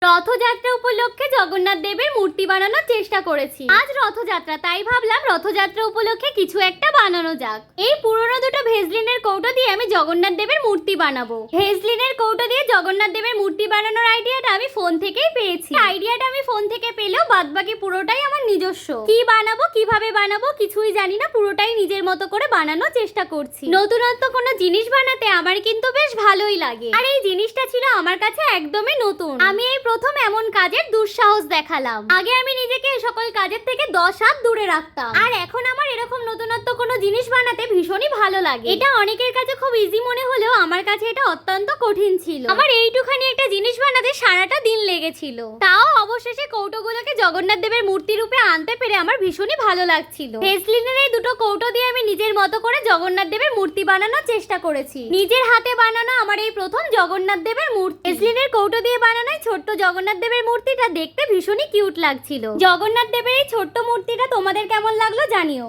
রথযাত্রা উপলক্ষে জগন্নাথ দেবের মূর্তি বানানোর চেষ্টা করেছি। আজ রথযাত্রা, তাই ভাবলাম রথযাত্রা উপলক্ষে কিছু একটা বানানো যাক। এই পুরনো দুটো ভেজলিনের কৌটো দিয়ে আমি জগন্নাথ দেবের মূর্তি বানাবো। ভেজলিনের কৌটো দিয়ে জগন্নাথ দেবের মূর্তি বানানোর আইডিয়াটা আমি ফোন থেকেই পেয়েছি। আইডিয়াটা আমি ফোন থেকে পেলেও বাদবাকি পুরোটাই আমার নিজস্ব। কি বানাবো, কিভাবে বানাবো কিছুই জানি না, পুরোটাই নিজের মতো করে বানানোর চেষ্টা করছি। নতুনত্ব কোনো জিনিস বানাতে আমার কিন্তু বেশ ভালোই লাগে, আর এই জিনিসটা ছিল আমার কাছে একদমই নতুন। আমি এই প্রথম এমন কাজের দুঃসাহস দেখালাম। আগে আমি নিজেকে সকল কাজের থেকে 10 হাত দূরে রাখতাম, আর এখন আমার এরকম নতুনত্ব কোনো জিনিস বানাতে ভীষণই ভালো লাগে। এটা অনেকের কাছে খুব ইজি মনে হলেও আমার কাছে এটা অত্যন্ত কঠিন ছিল। আমার এইটুখানি একটা জিনিস বানাতে সারাটা দিন লেগেছিল। তাও অবশেষে কৌটোগুলোকে জগন্নাথ দেবের মূর্তি রূপে আনতে পেরে আমার ভীষণই ভালো লাগছিল। ভেজলিনের এই দুটো কৌটো দিয়ে আমি নিজের মতো করে জগন্নাথ দেবের মূর্তি বানানোর চেষ্টা করেছি। নিজের হাতে বানানো আমার এই প্রথম জগন্নাথ দেবের মূর্তি। ভেজলিনের কৌটো দিয়ে বানানো ছোট্ট জগন্নাথ দেবের মূর্তিটা দেখতে ভীষণই কিউট লাগছিল। জগন্নাথ দেবের এই ছোট্ট মূর্তিটা তোমাদের কেমন লাগলো জানিও।